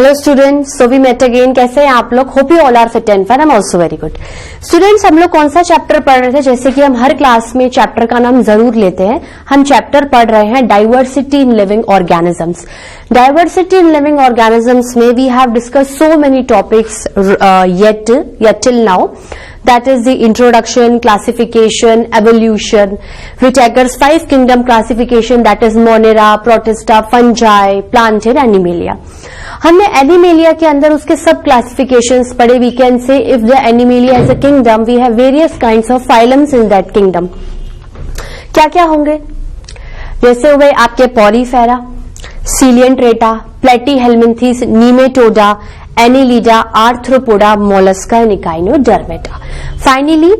Hello students, so we met again. कैसे हैं आप लोग? Hope you all are fit and fine. I am also very good. Students, हम लोग कौन सा चैप्टर पढ़ रहे थे? जैसे कि हम हर क्लास में चैप्टर का नाम जरूर लेते हैं। हम चैप्टर पढ़ रहे हैं diversity in living organisms. Diversity in living organisms में we have discuss so many topics yet till now. That is the introduction, classification, evolution. We takers 5 kingdom classification, that is Monera, Protista, Fungi, Plant and Animalia. हमने Animalia के अंदर उसके सब classifications पढ़े. We can say if the Animalia is a kingdom, we have various kinds of phylums in that kingdom. क्या क्या होंगे? जैसे हुए आपके Porifera, Coelenterata, Platyhelminthes, Nematoda, Annelida, Arthropoda, Mollusca and Echinodermata. Finally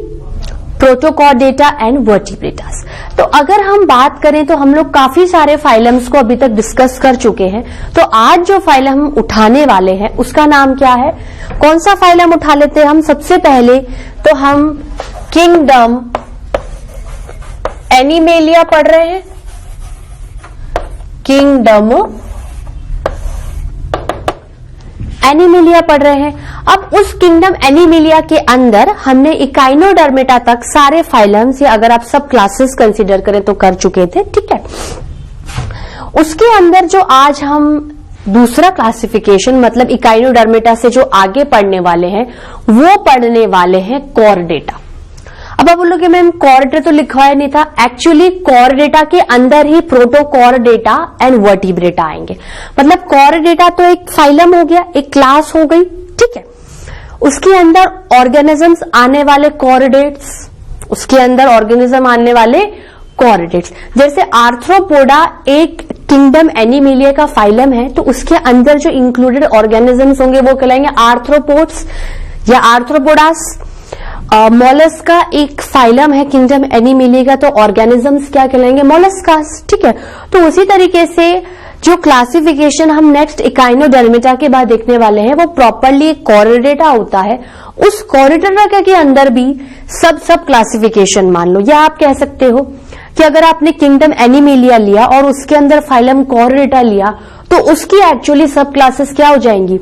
Protochordata and vertebrates. तो अगर हम बात करें तो हम लोग काफी सारे फाइलम्स को अभी तक डिस्कस कर चुके हैं. तो आज जो फाइलम हम उठाने वाले हैं उसका नाम क्या है? कौन सा फाइलम उठा लेते हैं हम? सबसे पहले तो हम किंगडम एनिमेलिया पढ़ रहे हैं. किंगडम एनिमेलिया पढ़ रहे हैं. अब उस किंगडम एनिमेलिया के अंदर हमने इकाइनोडर्मेटा तक सारे फाइलम्स, या अगर आप सब क्लासेस कंसीडर करें तो कर चुके थे. ठीक है. उसके अंदर जो आज हम दूसरा क्लासिफिकेशन मतलब इकाइनोडर्मेटा से जो आगे पढ़ने वाले हैं वो पढ़ने वाले हैं कॉर्डेटा. अब आप बोलोगे मैम कॉर्डेटा तो लिखवाया नहीं था. एक्चुअली कॉर्डेटा के अंदर ही प्रोटोकॉर्डेटा एंड वर्टिब्रेटा आएंगे. मतलब कॉर्डेटा तो एक फाइलम हो गया, एक क्लास हो गई. ठीक है. उसके अंदर ऑर्गेनिजम्स आने वाले कॉर्डेट्स, उसके अंदर ऑर्गेनिज्म आने वाले कॉर्डेट्स. जैसे आर्थ्रोपोडा एक किंगडम एनिमेलिया का फाइलम है, तो उसके अंदर जो इंक्लूडेड ऑर्गेनिजम्स होंगे वो कहलाएंगे आर्थ्रोपोड्स या आर्थ्रोपोडास. मोलस्का एक फाइलम है किंगडम एनिमेलिया का, तो ऑर्गेनिजम्स क्या कहलाएंगे? मोलस्कास. ठीक है. तो उसी तरीके से जो क्लासिफिकेशन हम नेक्स्ट इकाइनोडर्मेटा के बाद देखने वाले हैं वो प्रॉपरली एक कॉर्डेटा होता है. उस कॉर्डेटा के अंदर भी सब क्लासिफिकेशन मान लो, या आप कह सकते हो कि अगर आपने किंगडम एनिमेलिया लिया और उसके अंदर फाइलम कॉर्डेटा लिया तो उसकी एक्चुअली सब क्लासेस क्या हो जाएंगी?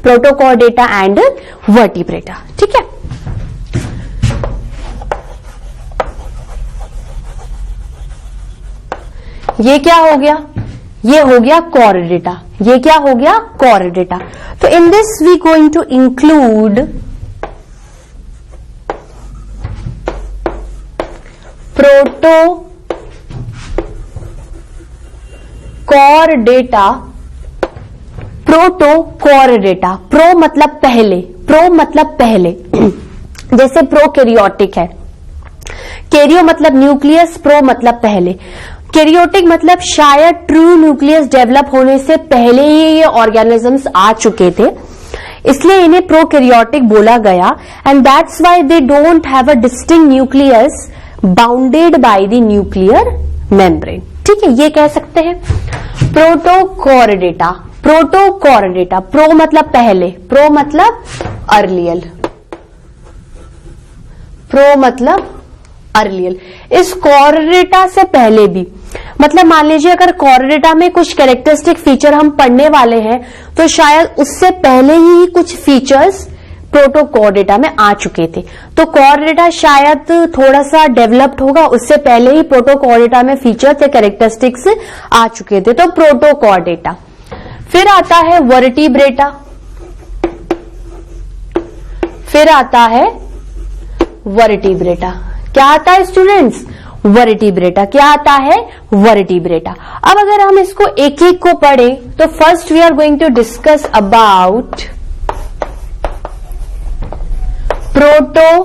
Protochordata and vertebrata. ठीक है. ये क्या हो गया? ये हो गया कॉर्डेटा. ये क्या हो गया? कॉर्डेटा. तो in this we going to include Protochordata. Protochordata. Pro मतलब पहले, प्रो मतलब पहले. जैसे प्रोकैरियोटिक है, कैरियो मतलब न्यूक्लियस, प्रो मतलब पहले. कैरियोटिक मतलब शायद ट्रू न्यूक्लियस डेवलप होने से पहले ही ये ऑर्गेनिजम्स आ चुके थे, इसलिए इन्हें प्रोकैरियोटिक बोला गया. And that's why they don't have a distinct nucleus bounded by the nuclear membrane. ठीक है. ये कह सकते हैं प्रोटोकॉर्डेटा. प्रोटोकॉर्डेटा. प्रो मतलब पहले, प्रो मतलब अर्लियल, प्रो मतलब अर्लियल. इस कॉर्डेटा से पहले भी, मतलब मान लीजिए अगर कॉर्डेटा में कुछ कैरेक्टरिस्टिक फीचर हम पढ़ने वाले हैं तो शायद उससे पहले ही कुछ फीचर्स प्रोटोकॉर्डेटा में आ चुके थे. तो कॉर्डेटा शायद थोड़ा सा डेवलप्ड होगा, उससे पहले ही प्रोटोकॉर्डेटा में फीचर्स या कैरेक्टरिस्टिक्स आ चुके थे. तो प्रोटोकॉर्डेटा. फिर आता है वर्टिब्रेटा. फिर आता है वर्टिब्रेटा. क्या आता है स्टूडेंट्स? वर्टिब्रेटा. क्या आता है? वर्टिब्रेटा. अब अगर हम इसको एक एक को पढ़ें तो first we are going to discuss about Protochordata.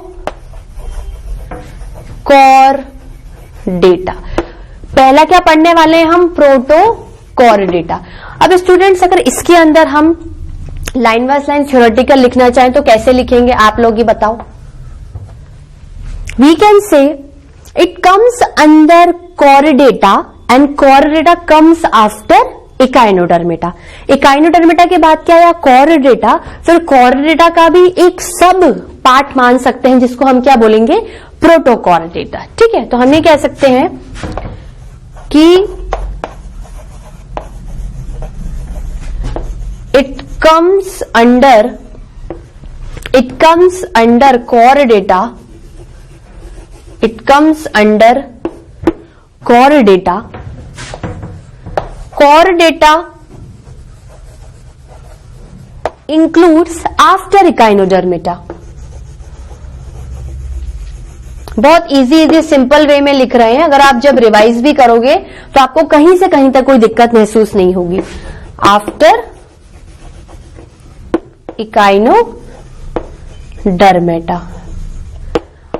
पहला क्या पढ़ने वाले हैं हम? प्रोटोकॉर्डेटा. अब स्टूडेंट्स अगर इसके अंदर हम लाइन बाय लाइन थ्योरेटिकल लिखना चाहें तो कैसे लिखेंगे? आप लोग ही बताओ. We can say it comes under chordata and chordata comes after echinodermata. echinodermata के बाद क्या आया? chordata. फिर chordata का भी एक सब पार्ट मान सकते हैं जिसको हम क्या बोलेंगे? प्रोटोकॉर्डेटा. ठीक है. तो हम ये कह सकते हैं कि it comes under core data. It comes under core data. Core data includes after echinodermata. बहुत इजी सिंपल वे में लिख रहे हैं, अगर आप जब रिवाइज भी करोगे तो आपको कहीं से कहीं तक कोई दिक्कत महसूस नहीं होगी. After Echinodermata,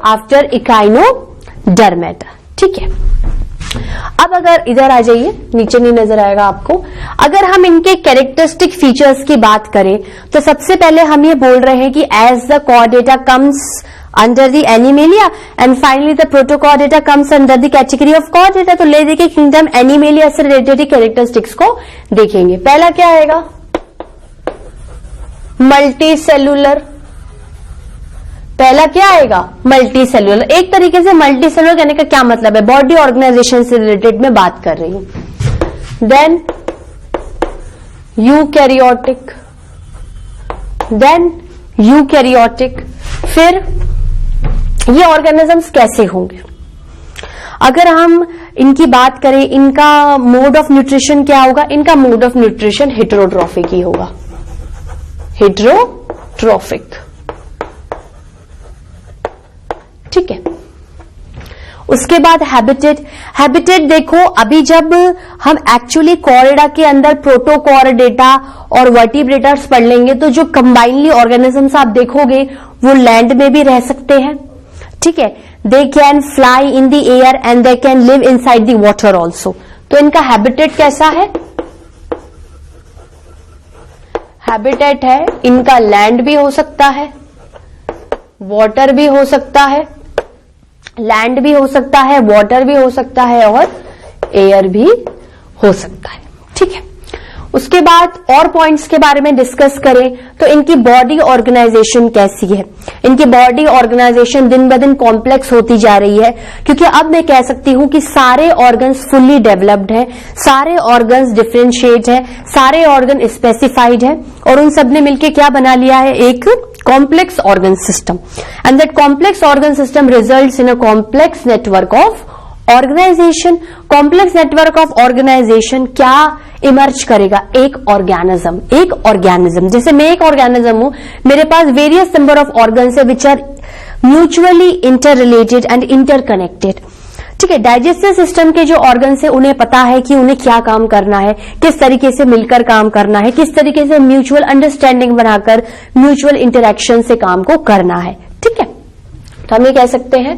after Echinodermata. ठीक है. अब अगर इधर आ जाइए, नीचे नहीं नजर आएगा आपको. अगर हम इनके कैरेक्टरिस्टिक फीचर्स की बात करें तो सबसे पहले हम ये बोल रहे हैं कि as the chordata comes under the Animalia and finally the Protochordata comes under the category of Chordata. तो ले देखिए किंगडम एनिमेलिया से रिलेटेड कैरेक्टरिस्टिक्स को देखेंगे. पहला क्या आएगा? Multi cellular. पहला क्या आएगा? Multi cellular. एक तरीके से मल्टी सेलुलर कहने का क्या मतलब है? बॉडी ऑर्गेनाइजेशन से रिलेटेड में बात कर रही हूं. Then eukaryotic. फिर ये ऑर्गेनिजम्स कैसे होंगे? अगर हम इनकी बात करें, इनका मोड ऑफ न्यूट्रिशन क्या होगा? इनका मोड ऑफ न्यूट्रिशन हेटेरोट्रॉफिक ही होगा. हेटेरोट्रॉफिक. ठीक है. उसके बाद हैबिटेट देखो, अभी जब हम एक्चुअली कॉरिडा के अंदर प्रोटोकॉर्डेटा और वर्टिब्रेटर्स पढ़ लेंगे तो जो कंबाइनली ऑर्गेनिजम्स आप देखोगे वो लैंड में भी रह सकते हैं. ठीक है. They can fly in the air and they can live inside the water also. तो इनका हैबिटेट कैसा है? हैबिटेट है इनका लैंड भी हो सकता है, वाटर भी हो सकता है, लैंड भी हो सकता है, वाटर भी हो सकता है और एयर भी हो सकता है. ठीक है. उसके बाद और पॉइंट्स के बारे में डिस्कस करें तो इनकी बॉडी ऑर्गेनाइजेशन कैसी है? इनकी बॉडी ऑर्गेनाइजेशन दिन ब दिन कॉम्प्लेक्स होती जा रही है, क्योंकि अब मैं कह सकती हूं कि सारे ऑर्गन्स फुल्ली डेवलप्ड हैं, सारे ऑर्गन्स डिफरेंशिएट है, सारे ऑर्गन स्पेसिफाइड है और उन सब ने मिलकर क्या बना लिया है? एक complex organ system, and that complex organ system results in a complex network of organization. complex network of organization क्या इमर्ज करेगा? एक ऑर्गेनिज्म. जैसे मैं एक ऑर्गेनिज्म हूं, मेरे पास वेरियस नंबर ऑफ ऑर्गन्स है which are mutually interrelated and interconnected. ठीक है. डाइजेस्टिव सिस्टम के जो ऑर्गन्स है उन्हें पता है कि उन्हें क्या काम करना है, किस तरीके से मिलकर काम करना है, किस तरीके से म्यूचुअल अंडरस्टैंडिंग बनाकर म्यूचुअल इंटरेक्शन से काम को करना है. ठीक है. तो हम ये कह सकते हैं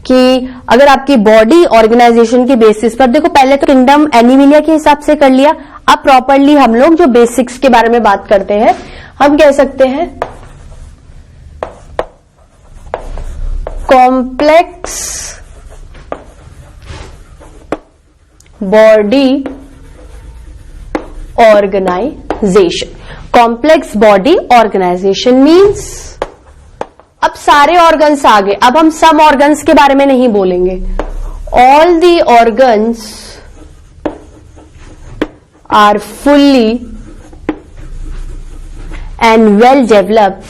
कि अगर आपकी बॉडी ऑर्गेनाइजेशन की बेसिस पर, देखो पहले तो किंगडम एनिमेलिया के हिसाब से कर लिया, अब प्रॉपरली हम लोग जो बेसिक्स के बारे में बात करते हैं, हम कह सकते हैं complex body organisation. Complex body organisation means अब सारे ऑर्गन्स आ गए. अब हम सम ऑर्गन्स के बारे में नहीं बोलेंगे. All the organs are fully and well developed,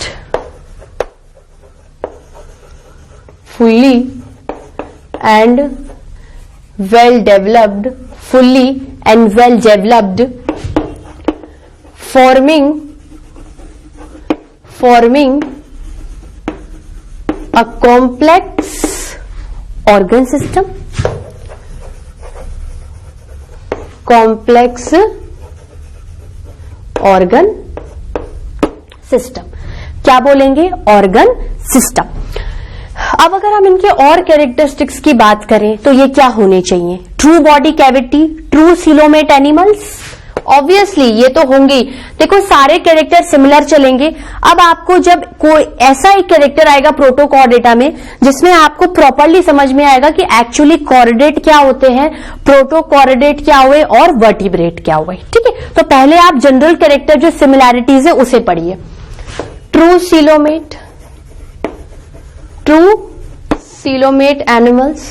fully and well developed, forming a complex organ system. complex organ system क्या बोलेंगे? Organ system. अब अगर हम इनके और कैरेक्टरिस्टिक्स की बात करें तो ये क्या होने चाहिए? True body cavity, true coelomate animals, obviously ये तो होंगे. देखो सारे कैरेक्टर सिमिलर चलेंगे. अब आपको जब कोई ऐसा एक कैरेक्टर आएगा प्रोटोकॉर्डेटा में जिसमें आपको प्रॉपरली समझ में आएगा कि एक्चुअली कॉर्डेट क्या होते हैं, प्रोटोकॉर्डेट क्या हुए और वर्टिब्रेट क्या हुए. ठीक है. तो पहले आप जनरल कैरेक्टर जो सिमिलैरिटीज है उसे पढ़िए. ट्रू सीलोमेट एनिमल्स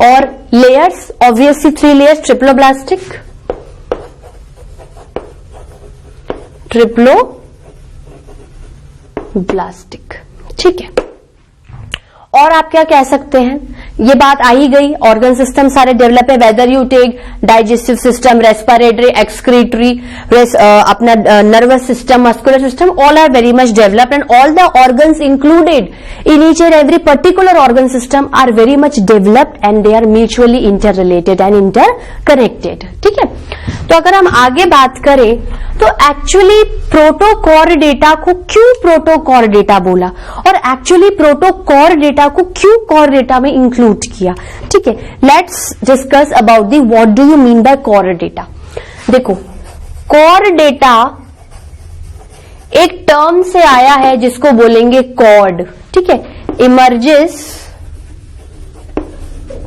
और layers, obviously 3 layers, triploblastic, triploblastic. ठीक है, और आप क्या कह सकते हैं, ये बात आ ही गई, ऑर्गन सिस्टम सारे डेवलप है, whether you take digestive system, respiratory, excretory, अपना nervous system, muscular system, all are very much developed and all the organs included in each and every particular organ system are very much developed and they are mutually interrelated and interconnected. ठीक है, तो अगर हम आगे बात करें तो actually Protochordata को क्यों प्रोटोकॉर्डेटा बोला और एक्चुअली प्रोटोकॉर्डेटा को क्यों कॉर्डेटा में इंक्लूड किया। ठीक है, let's discuss about the what do you mean by Chordata. देखो, कॉर्डेटा एक टर्म से आया है जिसको बोलेंगे कॉर्ड। ठीक है, emerges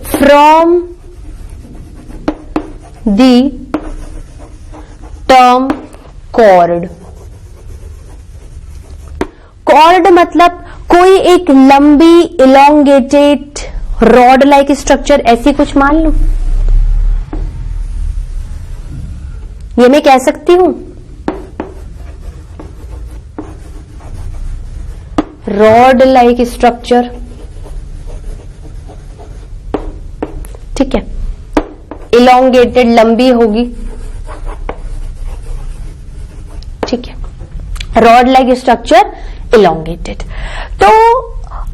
from the term chord. Chord मतलब कोई एक लंबी इलोंगेटेड रॉड लाइक स्ट्रक्चर, ऐसी कुछ मान लो, ये मैं कह सकती हूं रॉड लाइक स्ट्रक्चर। ठीक है, इलोंगेटेड, लंबी होगी। ठीक है, रॉड लाइक स्ट्रक्चर, इलोंगेटेड। तो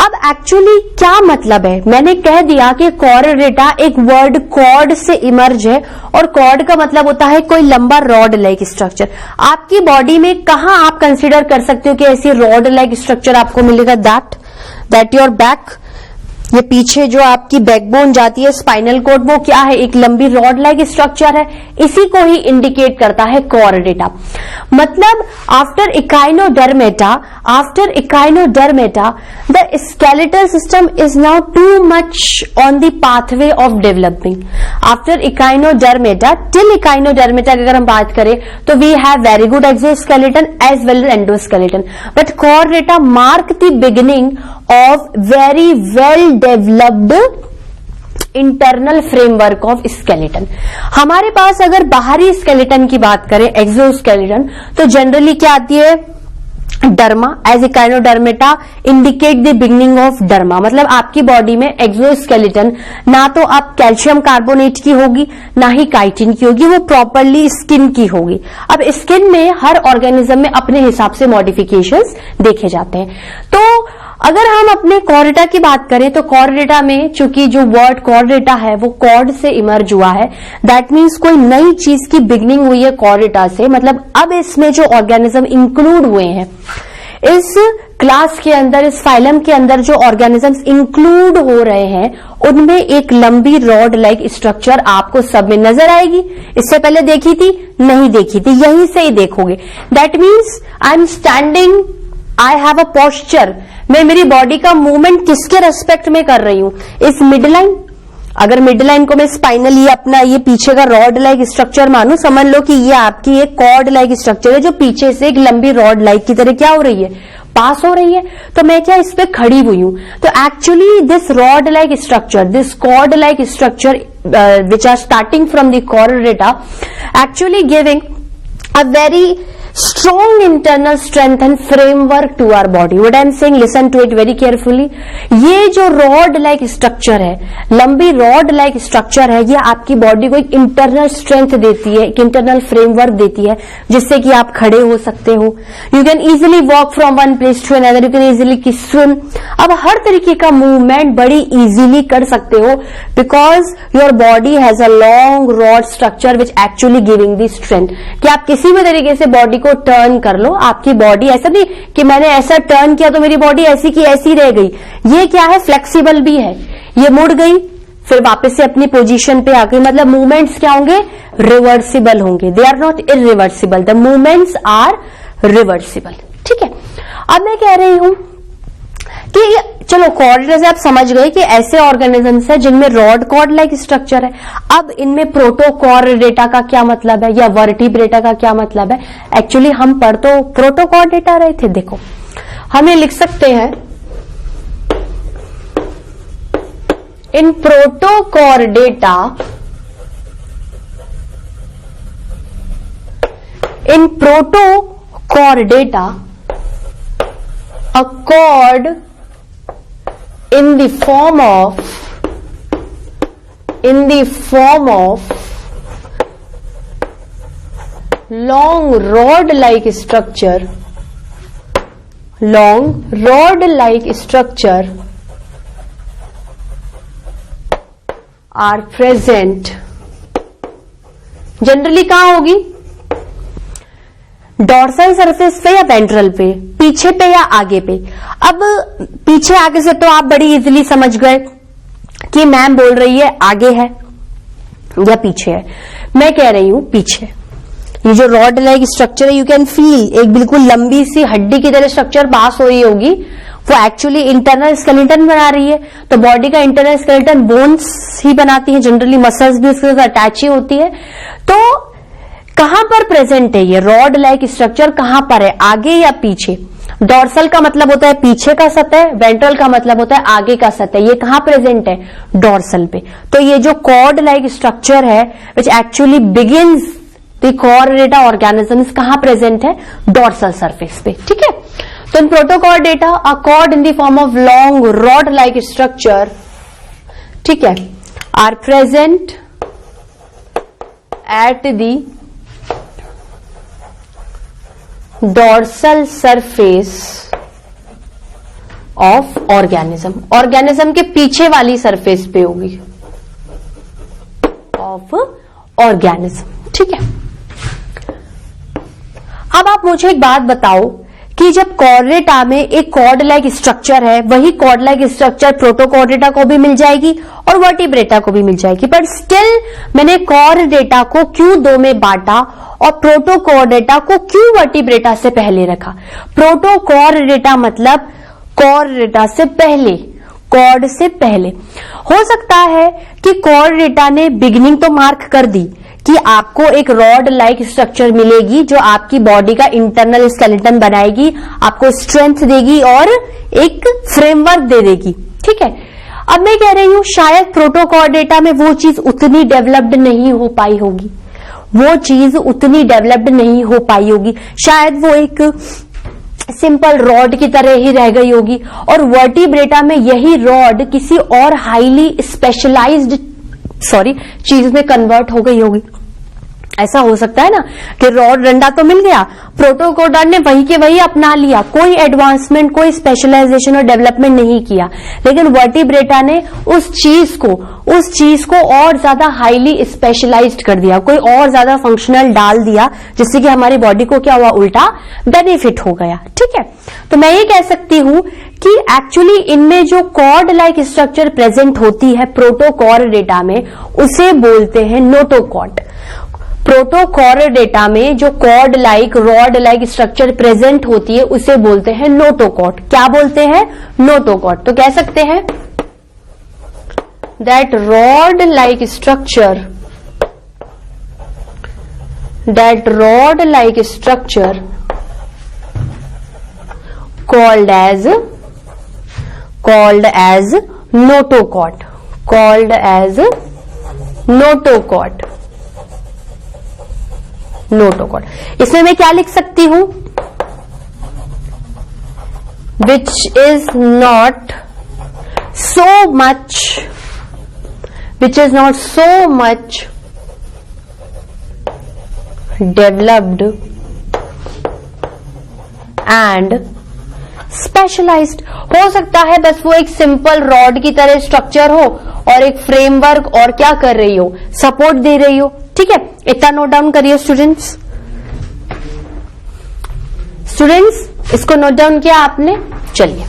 अब एक्चुअली क्या मतलब है, मैंने कह दिया कि कॉर्डेटा एक वर्ड कॉर्ड से इमर्ज है और कॉर्ड का मतलब होता है कोई लंबा रॉड लाइक स्ट्रक्चर। आपकी बॉडी में कहां आप कंसीडर कर सकते हो कि ऐसी रॉड लाइक स्ट्रक्चर आपको मिलेगा, दैट योर बैक, ये पीछे जो आपकी बैकबोन जाती है, स्पाइनल कॉर्ड, वो क्या है, एक लंबी रॉड लाइक स्ट्रक्चर है। इसी को ही इंडिकेट करता है कॉर्डेटा। मतलब after Echinodermata the skeletal system is now too much on the pathway of developing. After Echinodermata till Echinodermata अगर हम बात करें तो we have very good exoskeleton as well as endoskeleton, but Chordata mark the beginning of very well developed internal framework of skeleton। हमारे पास अगर बाहरी skeleton की बात करें, एक्सोस्केलेटन, तो जनरली क्या आती है, derma, as Echinodermata indicate the beginning of derma. मतलब आपकी बॉडी में एक्सोस्केलेटन ना तो आप कैल्शियम कार्बोनेट की होगी ना ही काइटिन की होगी, वो प्रॉपरली स्किन की होगी। अब स्किन में हर ऑर्गेनिज्म में अपने हिसाब से मॉडिफिकेशंस देखे जाते हैं। तो अगर हम अपने कॉर्डेटा की बात करें तो कॉर्डेटा में चूंकि जो वर्ड कॉर्डेटा है वो कॉर्ड से इमर्ज हुआ है, दैट मीन्स कोई नई चीज की बिगनिंग हुई है कॉर्डेटा से। मतलब अब इसमें जो ऑर्गेनिज्म इंक्लूड हुए हैं इस क्लास के अंदर, इस फाइलम के अंदर जो ऑर्गेनिजम्स इंक्लूड हो रहे हैं उनमें एक लंबी रॉड लाइक स्ट्रक्चर आपको सब में नजर आएगी। इससे पहले देखी थी, नहीं देखी थी, यहीं से ही देखोगे। That means I am standing, I have a posture, मैं मेरी बॉडी का मूवमेंट किसके रेस्पेक्ट में कर रही हूं, इस मिड लाइन। अगर मिड लाइन को मैं स्पाइनल, ये अपना ये पीछे का रॉड लाइक स्ट्रक्चर मानू, समझ लो कि ये आपकी एक कॉर्ड लाइक स्ट्रक्चर है जो पीछे से एक लंबी रॉड लाइक की तरह क्या हो रही है, पास हो रही है। तो मैं क्या इस पे खड़ी हुई हूं। तो actually this rod like structure, this chord like structure which are starting from the Chordata actually giving a very strong internal strength and framework to our body. What I am saying, listen to it very carefully. ये जो rod like structure है, लंबी rod like structure है, ये आपकी body को एक internal strength देती है, एक इंटरनल फ्रेमवर्क देती है जिससे कि आप खड़े हो सकते हो। You can easily walk from one place to another, you can easily swim. अब हर तरीके का मूवमेंट बड़ी इजीली कर सकते हो because your body has a long rod structure which actually giving the strength. कि आप किसी भी तरीके से बॉडी को टर्न कर लो, आपकी बॉडी ऐसा नहीं कि मैंने ऐसा टर्न किया तो मेरी बॉडी ऐसी की ऐसी रह गई। ये क्या है, फ्लेक्सिबल भी है, ये मुड़ गई फिर वापस से अपनी पोजीशन पे आ गई। मतलब मूवमेंट्स क्या होंगे, रिवर्सिबल होंगे, they are not irreversible, the movements are reversible. ठीक है, अब मैं कह रही हूं कि चलो कॉर्डेटा से आप समझ गए कि ऐसे ऑर्गेनिजम्स है जिनमें रॉड कॉर्ड लाइक स्ट्रक्चर है। अब इनमें प्रोटोकॉर्डेटा का क्या मतलब है या वर्टिब्रेटा का क्या मतलब है। एक्चुअली हम पर तो प्रोटोकॉर्डेटा रहे थे। देखो हमें लिख सकते हैं in Protochordata, in Protochordata chordata, a cord in the form of long rod-like structure are present. Generally कहां होगी? डॉर्सल सरफेस पे या वेंट्रल पे, पीछे पे या आगे पे? अब पीछे आगे से तो आप बड़ी इजीली समझ गए कि मैम बोल रही है आगे है या पीछे है। मैं कह रही हूं पीछे। ये जो रॉड लाइक स्ट्रक्चर है, यू कैन फील एक बिल्कुल लंबी सी हड्डी की तरह स्ट्रक्चर पास हो रही होगी, वो एक्चुअली इंटरनल स्केलेटन बना रही है। तो बॉडी का इंटरनल स्केलेटन बोन्स ही बनाती है, जनरली मसल्स भी उसके साथ अटैच ही होती है। तो कहां पर प्रेजेंट है ये रॉड लाइक स्ट्रक्चर? कहां पर है, आगे या पीछे? डॉर्सल का मतलब होता है पीछे का सतह, वेंट्रल का मतलब होता है आगे का सतह। ये कहां प्रेजेंट है? डॉर्सल पे। तो ये जो कॉर्ड लाइक स्ट्रक्चर है which actually begins the Chordata organisms, कहां प्रेजेंट है? डॉर्सल सरफेस पे। ठीक है, तो in Protochordata a cord in the form of long rod like structure, ठीक है, are present at the dorsal surface of organism. Organism के पीछे वाली सरफेस पे होगी ऑफ ऑर्गेनिज्म। ठीक है, अब आप मुझे एक बात बताओ कि जब चॉर्डेटा में एक कॉर्ड लाइक स्ट्रक्चर है, वही कॉर्ड लाइक स्ट्रक्चर प्रोटोचॉर्डेटा को भी मिल जाएगी और वर्टिब्रेटा को भी मिल जाएगी, बट स्टिल मैंने चॉर्डेटा को क्यों दो में बांटा और प्रोटोचॉर्डेटा को क्यों वर्टिब्रेटा से पहले रखा? प्रोटोचॉर्डेटा मतलब चॉर्डेटा से पहले, कॉर्ड से पहले। हो सकता है कि चॉर्डेटा ने बिगिनिंग तो मार्क कर दी कि आपको एक रॉड लाइक स्ट्रक्चर मिलेगी जो आपकी बॉडी का इंटरनल स्केलेटन बनाएगी, आपको स्ट्रेंथ देगी और एक फ्रेमवर्क दे देगी। ठीक है, अब मैं कह रही हूं शायद प्रोटोचॉर्डेटा में वो चीज उतनी डेवलप्ड नहीं हो पाई होगी, शायद वो एक सिंपल रॉड की तरह ही रह गई होगी और वर्टिब्रेटा में यही रॉड किसी और हाईली स्पेशलाइज्ड चीज में कन्वर्ट हो गई होगी। ऐसा हो सकता है ना कि रॉड डंडा तो मिल गया, प्रोटोचॉर्डेटा ने वही के वही अपना लिया, कोई एडवांसमेंट, कोई स्पेशलाइजेशन और डेवलपमेंट नहीं किया, लेकिन वर्टिब्रेटा ने उस चीज को और ज्यादा हाईली स्पेशलाइज्ड कर दिया, कोई और ज्यादा फंक्शनल डाल दिया, जिससे कि हमारी बॉडी को क्या हुआ, उल्टा बेनिफिट हो गया। ठीक है, तो मैं ये कह सकती हूं कि एक्चुअली इनमें जो कॉर्ड लाइक स्ट्रक्चर प्रेजेंट होती है प्रोटोचॉर्डेटा में, उसे बोलते हैं नोटोकॉर्ड। प्रोटोचॉर्डेटा में जो chord like, rod like structure present होती है उसे बोलते हैं नोटोकॉर्ड। क्या बोलते हैं? नोटोकॉर्ड। तो कह सकते हैं that rod like structure called as notochord, इसमें मैं क्या लिख सकती हूं? which is not so much developed and specialised. हो सकता है बस वो एक सिंपल रॉड की तरह स्ट्रक्चर हो और एक फ्रेमवर्क और क्या कर रही हो, सपोर्ट दे रही हो। ठीक है, इतना नोट डाउन करिए स्टूडेंट्स। इसको नोट डाउन किया आपने? चलिए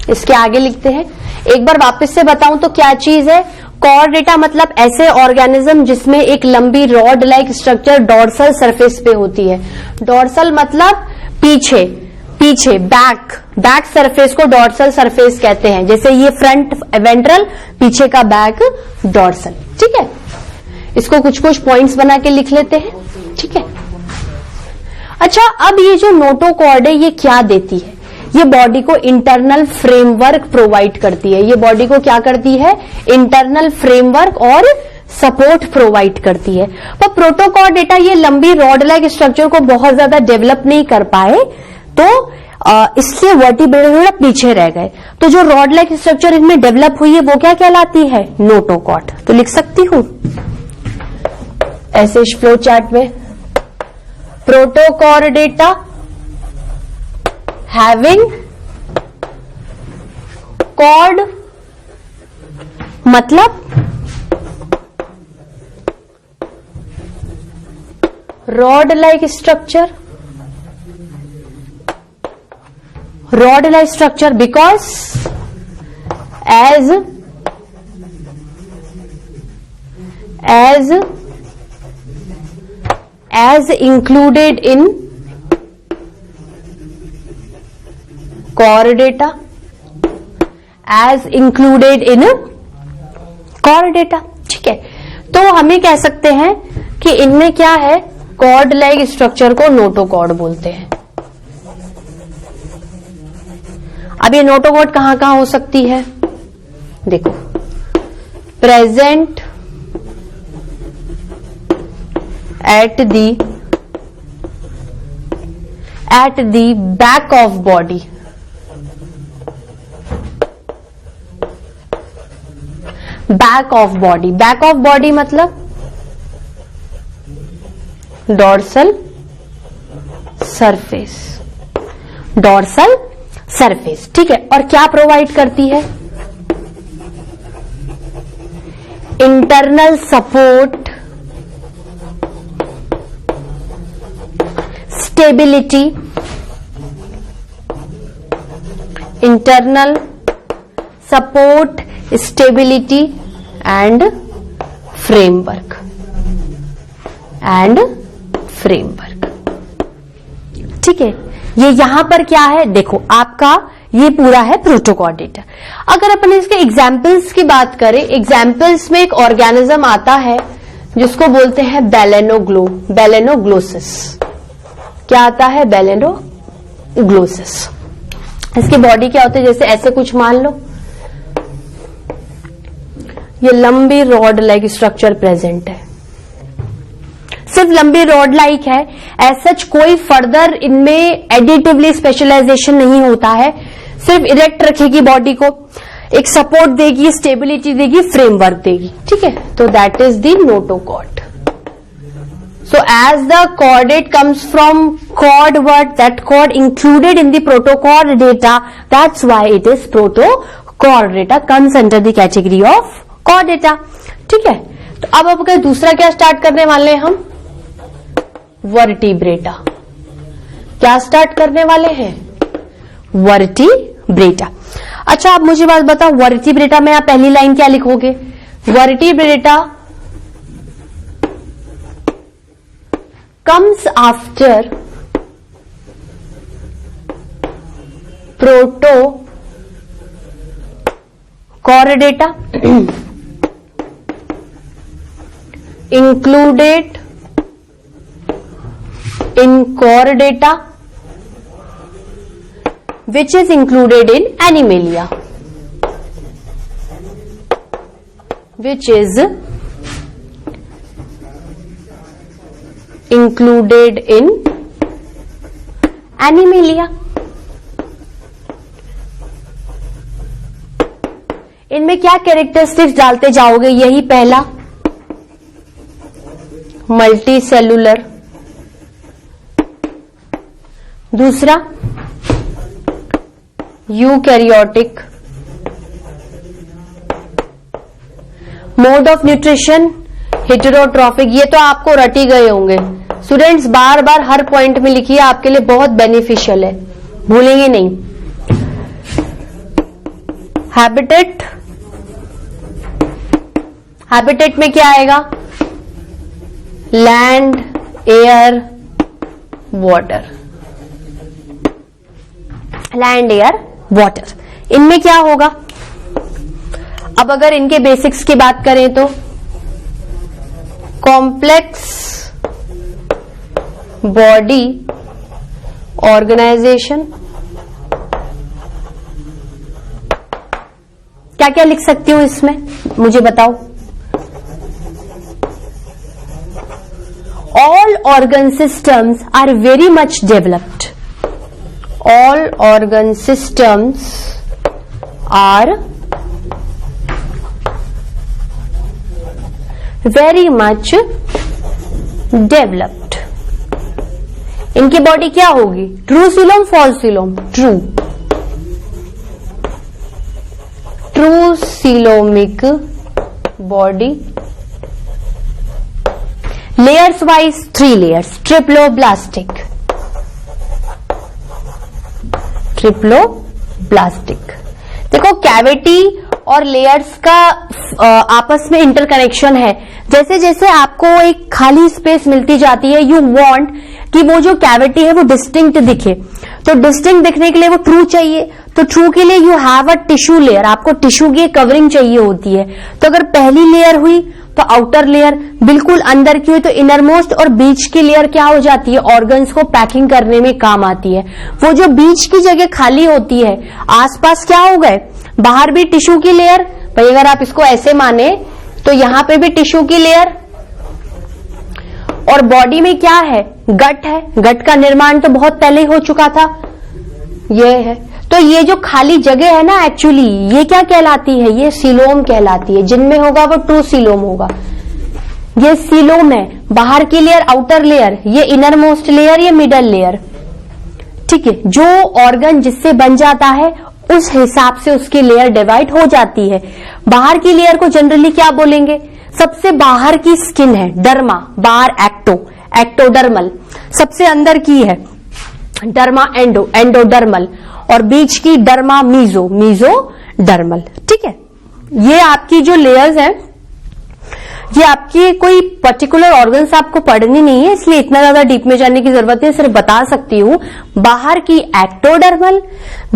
इसके आगे लिखते हैं। एक बार वापस से बताऊं तो क्या चीज है? चॉर्डेटा मतलब ऐसे ऑर्गेनिज्म जिसमें एक लंबी rod like structure dorsal surface पे होती है। डॉर्सल मतलब पीछे, बैक सरफेस को डॉर्सल सरफेस कहते हैं। जैसे ये फ्रंट वेंट्रल, पीछे का बैक डॉर्सल। ठीक है, इसको कुछ पॉइंट्स बना के लिख लेते हैं। ठीक है, अच्छा अब ये जो नोटोकॉर्ड है ये क्या देती है? ये बॉडी को इंटरनल फ्रेमवर्क प्रोवाइड करती है। ये बॉडी को क्या करती है? इंटरनल फ्रेमवर्क और सपोर्ट प्रोवाइड करती है। पर प्रोटोकॉर्डेटा ये लंबी रॉड लाइक स्ट्रक्चर को बहुत ज्यादा डेवलप नहीं कर पाए, तो इसलिए वर्टिब्रेट थोड़ा पीछे रह गए। तो जो रॉड लाइक स्ट्रक्चर इनमें डेवलप हुई है वो क्या कहलाती है? नोटोकॉर्ड। तो लिख सकती हूं ऐसे इस फ्लो चार्ट में, प्रोटोकॉर्डेटा हैविंग कॉर्ड मतलब rod like structure, rod like structure because as included in chordata, as included in chordata। ठीक है, तो हमें कह सकते हैं कि इनमें क्या है, कॉर्ड लाइक स्ट्रक्चर को नोटोकॉर्ड बोलते हैं। अब ये नोटोकॉर्ड कहां कहां हो सकती है? देखो, present at the back of body, back of body, back of body मतलब डॉर्सल सरफेस, डॉर्सल सरफेस। ठीक है, और क्या प्रोवाइड करती है? Internal support, stability, internal support, stability and framework, ठीक है। ये यहां पर क्या है, देखो आपका ये पूरा है प्रोटोकॉर्डेटा। अगर अपन इसके एग्जाम्पल्स की बात करें, एग्जाम्पल्स में एक ऑर्गेनिज्म आता है जिसको बोलते हैं बेलेनोग्लोसिस। क्या आता है? बेलेनोग्लोसिस। इसकी बॉडी क्या होती है, जैसे ऐसे कुछ मान लो, ये लंबी रॉड लाइक स्ट्रक्चर प्रेजेंट है, सिर्फ लंबी रॉड लाइक है, एज सच कोई फर्दर इनमें एडिटिवली स्पेशलाइजेशन नहीं होता है, सिर्फ इरेक्ट रखेगी बॉडी को, एक सपोर्ट देगी, स्टेबिलिटी देगी, फ्रेमवर्क देगी। ठीक है, तो that is the notochord. So as the chordate comes from chord word, that chord included in the Protochordata, that's why it is Protochordata, comes under the category of Chordata. ठीक है, तो अब अगर दूसरा क्या स्टार्ट करने वाले हैं हम, वर्टिब्रेटा। क्या स्टार्ट करने वाले हैं? वर्टिब्रेटा। अच्छा, आप मुझे बात बताओ, वर्टिब्रेटा में आप पहली लाइन क्या लिखोगे? Vertebrata comes after Protochordata included in chordata which is included in Animalia, which is included in Animalia। इनमें क्या कैरेक्टरिस्टिक्स डालते जाओगे? यही पहला, मल्टी सेलुलर, दूसरा eukaryotic, mode of nutrition heterotrophic. ये तो आपको रटी गए होंगे स्टूडेंट्स, बार बार हर पॉइंट में लिखिए, आपके लिए बहुत बेनिफिशियल है, भूलेंगे नहीं। हैबिटेट, हैबिटेट में क्या आएगा? Land, air, water, land, air, water. इनमें क्या होगा? अब अगर इनके बेसिक्स की बात करें तो कॉम्प्लेक्स बॉडी ऑर्गेनाइजेशन, क्या क्या लिख सकती हूं इसमें, मुझे बताओ। organ systems are very much developed. All organ systems are very much developed. इनकी बॉडी क्या होगी? True coelom, false coelom? True. True coelomic body. Layers wise 3 layers. Triploblastic. Triploblastic. देखो कैविटी और लेयर्स का आपस में इंटरकनेक्शन है. जैसे जैसे आपको एक खाली स्पेस मिलती जाती है, यू वांट कि वो जो कैविटी है वो डिस्टिंक्ट दिखे. तो डिस्टिंक्ट दिखने के लिए वो ट्रू चाहिए. तो ट्रू के लिए you have a tissue layer. आपको टिश्यू की कवरिंग चाहिए होती है. तो अगर पहली लेयर हुई तो आउटर लेयर, बिल्कुल अंदर की हुई तो इनर मोस्ट, और बीच की लेयर क्या हो जाती है? ऑर्गन्स को पैकिंग करने में काम आती है. वो जो बीच की जगह खाली होती है, आसपास क्या हो गए? बाहर भी टिश्यू की लेयर. भाई अगर आप इसको ऐसे माने तो यहां पे भी टिश्यू की लेयर, और बॉडी में क्या है? गट है. गट का निर्माण तो बहुत पहले हो चुका था. ये है. तो ये जो खाली जगह है ना, एक्चुअली ये क्या कहलाती है? ये सीलोम कहलाती है. जिनमें होगा वो ट्रू सीलोम होगा. ये सीलोम है. बाहर की लेयर, आउटर लेयर, ये इनर मोस्ट लेयर, ये मिडल लेयर. ठीक है. जो ऑर्गन जिससे बन जाता है उस हिसाब से उसकी लेयर डिवाइड हो जाती है. बाहर की लेयर को जनरली क्या बोलेंगे? सबसे बाहर की स्किन है डर्मा. बाहर एक्टोडर्मल. सबसे अंदर की है डर्मा एंडोडर्मल. और बीच की डर्मा मीजोडर्मल. ठीक है. ये आपकी जो लेयर्स है, ये आपकी कोई पर्टिकुलर ऑर्गन्स आपको पढ़नी नहीं है, इसलिए इतना ज्यादा डीप में जाने की जरूरत नहीं. सिर्फ बता सकती हूं, बाहर की एक्टोडर्मल,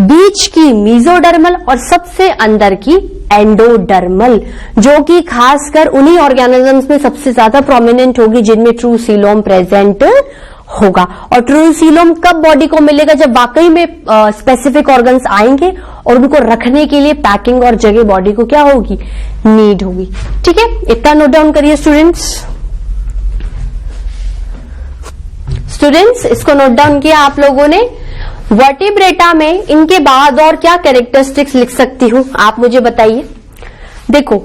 बीच की मीजोडर्मल और सबसे अंदर की एंडोडर्मल, जो कि खासकर उन्हीं ऑर्गेनिजम्स में सबसे ज्यादा प्रोमिनेंट होगी जिनमें ट्रू सीलोम प्रेजेंट होगा. और ट्रू सीलोम कब बॉडी को मिलेगा? जब वाकई में स्पेसिफिक ऑर्गन्स आएंगे और उनको रखने के लिए पैकिंग और जगह बॉडी को क्या होगी? नीड होगी. ठीक है. इतना नोट डाउन करिए स्टूडेंट्स, इसको नोट डाउन किया आप लोगों ने. वर्टिब्रेटा में इनके बाद और क्या कैरेक्टरिस्टिक्स लिख सकती हूं, आप मुझे बताइए. देखो,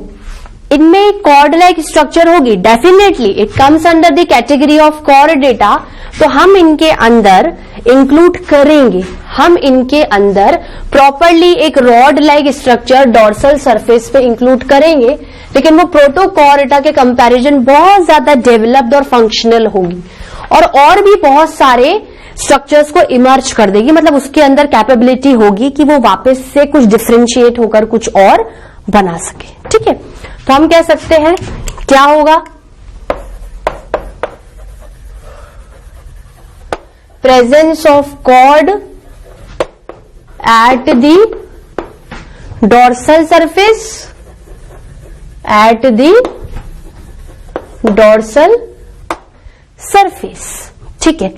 इनमें कॉर्ड लाइक स्ट्रक्चर होगी. Definitely it comes under the category of Chordata. तो हम इनके अंदर इंक्लूड करेंगे, हम इनके अंदर प्रॉपरली एक rod like structure dorsal surface पे इंक्लूड करेंगे. लेकिन वो प्रोटोकॉर्डेटा के कंपैरिजन बहुत ज्यादा डेवलप्ड और फंक्शनल होगी, और भी बहुत सारे स्ट्रक्चर्स को इमर्ज कर देगी. मतलब उसके अंदर कैपेबिलिटी होगी कि वो वापस से कुछ डिफरेंशिएट होकर कुछ और बना सके. ठीक है. तो हम कह सकते हैं क्या होगा? Presence of chord at the dorsal surface, at the dorsal surface. ठीक है.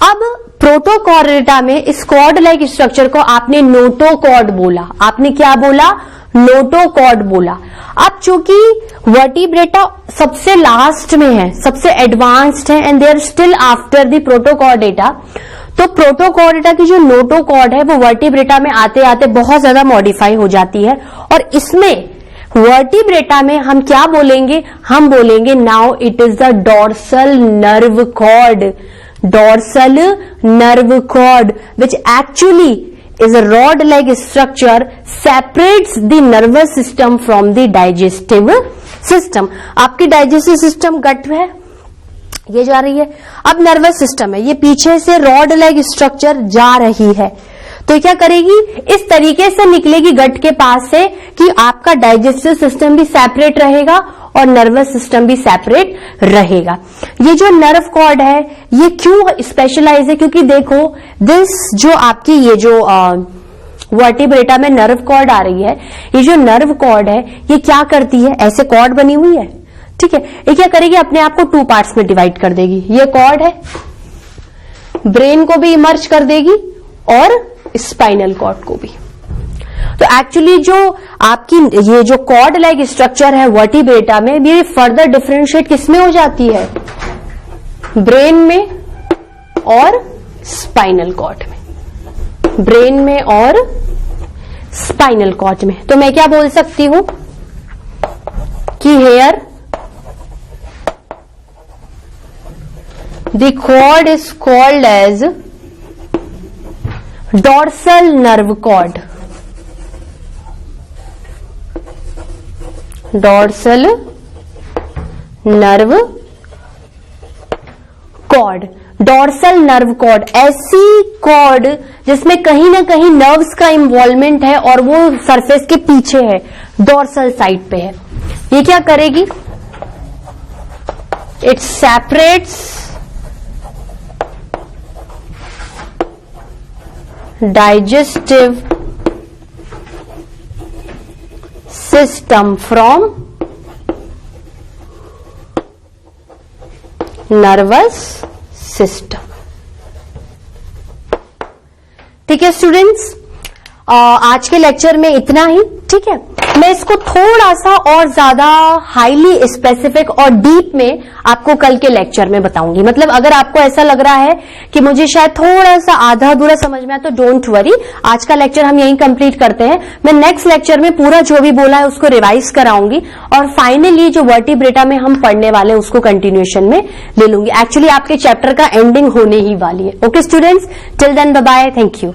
अब प्रोटोकॉर्डेटा में इस कॉर्ड लाइक स्ट्रक्चर को आपने नोटोकॉर्ड बोला. आपने क्या बोला? नोटोकॉर्ड बोला. अब चूंकि वर्टिब्रेटा सबसे लास्ट में है, सबसे एडवांस्ड है, and they are still after the Protochordata, तो प्रोटोकॉर्डेटा की जो नोटोकॉर्ड है वो वर्टिब्रेटा में आते आते बहुत ज्यादा मॉडिफाई हो जाती है. और इसमें वर्टिब्रेटा में हम क्या बोलेंगे? हम बोलेंगे now it is the dorsal nerve cord. Dorsal nerve cord which actually is a rod-like structure separates the nervous system from the digestive system. आपकी डाइजेस्टिव सिस्टम गट है, ये जा रही है. अब नर्वस सिस्टम है, ये पीछे से रॉड लाइक स्ट्रक्चर जा रही है. तो क्या करेगी? इस तरीके से निकलेगी गट के पास से कि आपका डाइजेस्टिव सिस्टम भी सेपरेट रहेगा और नर्वस सिस्टम भी सेपरेट रहेगा. ये जो नर्व कॉर्ड है ये क्यों स्पेशलाइज है? क्योंकि देखो, दिस जो आपकी ये जो वर्टिब्रेटा में नर्व कॉर्ड आ रही है, ये जो नर्व कॉर्ड है ये क्या करती है? ऐसे कॉर्ड बनी हुई है. ठीक है. ये क्या करेगी? अपने आप को 2 पार्ट्स में डिवाइड कर देगी. ये कॉर्ड है, ब्रेन को भी इमर्ज कर देगी और स्पाइनल कॉर्ड को भी. तो एक्चुअली जो आपकी ये जो कॉर्ड लाइक स्ट्रक्चर है वर्टिब्रेटा में, ये फर्दर डिफरेंशिएट किसमें हो जाती है? ब्रेन में और स्पाइनल कॉर्ड में, ब्रेन में और स्पाइनल कॉर्ड में। तो मैं क्या बोल सकती हूं कि here the cord is called as dorsal nerve cord, dorsal nerve cord. Dorsal nerve cord ऐसी कॉर्ड जिसमें कहीं ना कहीं नर्व्स का इन्वॉल्वमेंट है और वो सरफेस के पीछे है, डॉर्सल साइड पे है। ये क्या करेगी? It separates digestive system from nervous system. ठीक है स्टूडेंट्स, आज के लेक्चर में इतना ही। ठीक है, मैं इसको थोड़ा सा और ज्यादा हाईली स्पेसिफिक और डीप में आपको कल के लेक्चर में बताऊंगी। मतलब अगर आपको ऐसा लग रहा है कि मुझे शायद थोड़ा सा आधा अधूरा समझ में आया तो डोंट वरी, आज का लेक्चर हम यहीं कंप्लीट करते हैं। मैं नेक्स्ट लेक्चर में पूरा जो भी बोला है उसको रिवाइज कराऊंगी और फाइनली जो वर्टिब्रेटा में हम पढ़ने वाले हैं उसको कंटिन्यूएशन में ले लूंगी। एक्चुअली आपके चैप्टर का एंडिंग होने ही वाली है। Okay students, till then bye bye, thank you.